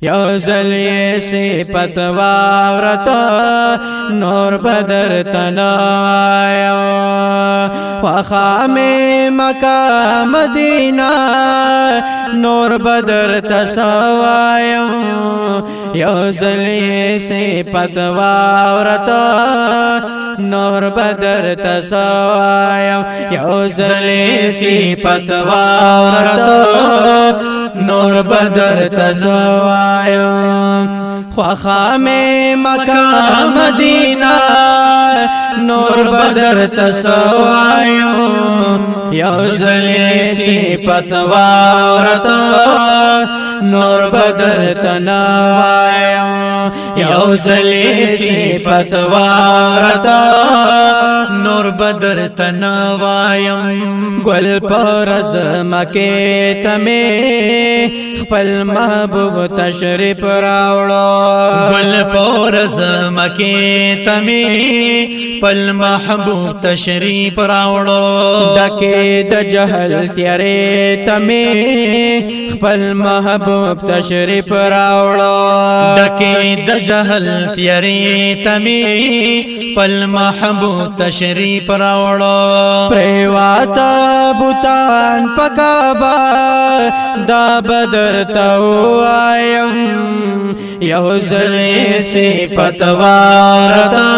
یو ځلې صفت واورته نور بدر تنوایم وخامې مکه مدینه نور بدر تسوایم یو ځلې صفت واورته نور بدر تسوایم یو ځلې صفت واورته نور بدر تسوایم خواخامې مکه مدینه نور بدر تسوایم یو ځلې صفت واورته نور بدر تنوایم یو ځلې صفت واورته نور بدر تنوایم ګل پرز مکه تمه خپل محبوب تشریف راوړو ګل پرز مکه تمه خپل محبوب تشریف راوړو ډکه د جهل تیارې تمه خپل محبوب تشریف راوړو ډکه د جهل تیارې تمه خپل محبوب تشریف راوړو پریواتا بوتان پکابا دا بدر توایم یو ځلې صفت واورته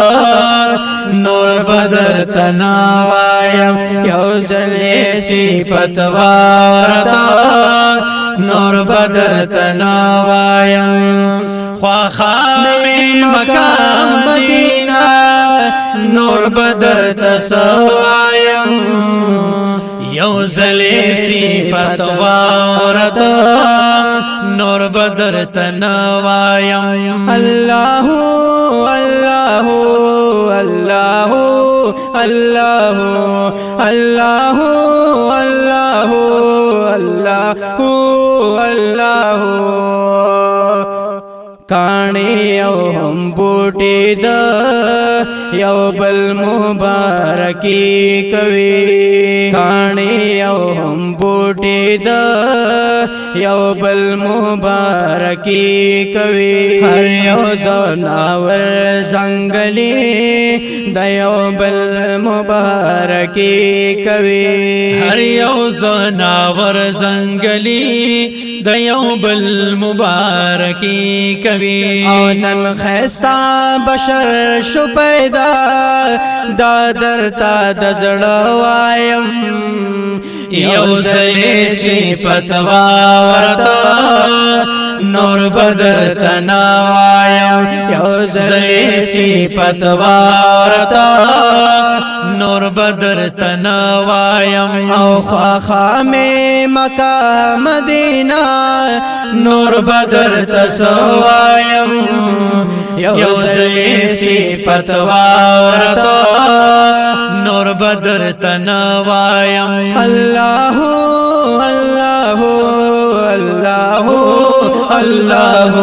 نور بدر تنوایم یو ځلې صفت واورته نور بدر تنوایم خواخامې مکه مدینه نور بدر تسوایم یو ځلې صفت واورته نور بدر تنوایم الله الله الله الله الله الله الله الله کانی یو هم بوټی د یو بل مبارکی کوي کانی یو هم بوټی د یو بل مبارکی کوي هر یو زناور زنګلی د یو بل مبارکی کوي هر یو زناور زنګلی د یو بل مبارکی کوي او نن خستا بشر شو پیدا دا درتا د زړه وایم یو ځلې صفت واورته نور بدر تنوایم یو ځلې صفت واورته نور بدر تنوایم او خواخامې مکه مدینه نور بدر تسوایم یو ځلې صفت واورته نور بدر تنوایم الله الله الله الله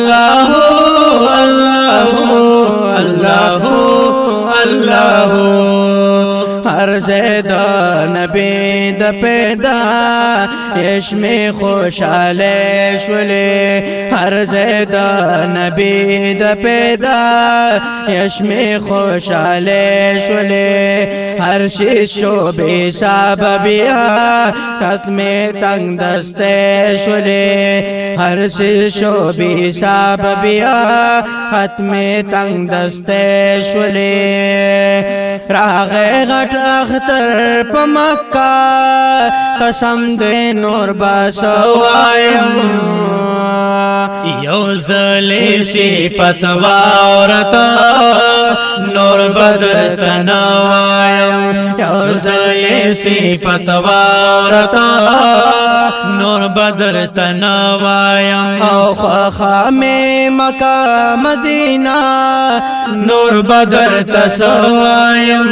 الله الله الله الله هر زید نبی د پیدا یشمی خوشاله شولې هر زید نبی د پیدا یشمی خوشاله شولې هر شي شو به سببیا ختم تنگ دسته شولې هر شي شو به سببیا ختم تنگ دسته شولې راغه غټ اختر په مکه قسم دې نور باسوایم یو ځلې صفت واورته نور بدر تنوایم یو ځلې صفت واورته نور بدر تنوایم او خواخامې مکه مدینه نور بدر تسوایم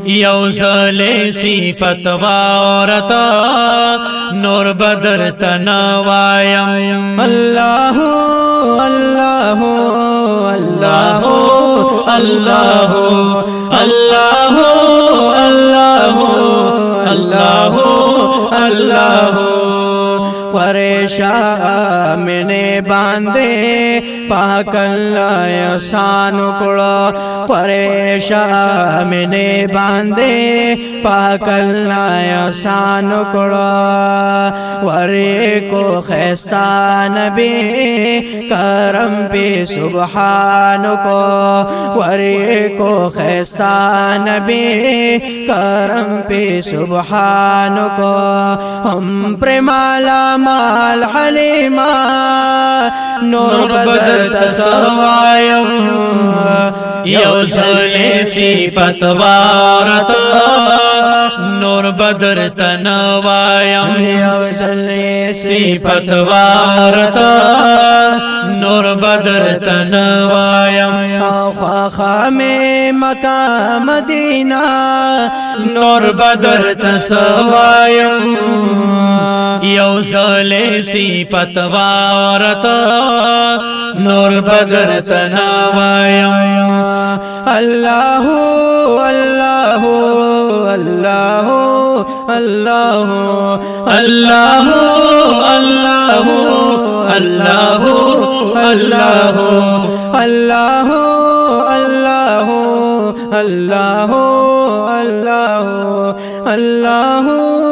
یو ځلې صفت واورته نور بدر تنوایم الله الله الله الله الله الله الله الله परेशान बांधे पाकल्ला सानुकुड़ा परेशान बांधे पाकल्ला सानुकुड़ा वरे को खैस्ता नबी करम पे सुबहान को वरे को खैस्ता नबी करम पे सुबहान को हम प्रेमाला माल हलीमा नूर बदर तसवायम यौसले सिफत वारत नूर बदर तनवायम यौसले सिफत वारत नूर बदर तनवायम ख्वाखा में मका मदीना नूर बदर तसवायम यौसले सिफत वारत नूर बदर तनवायम अल्लाहु अल्लाहु अल्लाहु अल्लाहु अल्लाहु अल्लाहु अल्लाहु अल्लाहु अल्लाहु अल्लाहु अल्लाहु अल्लाहु अल्लाहु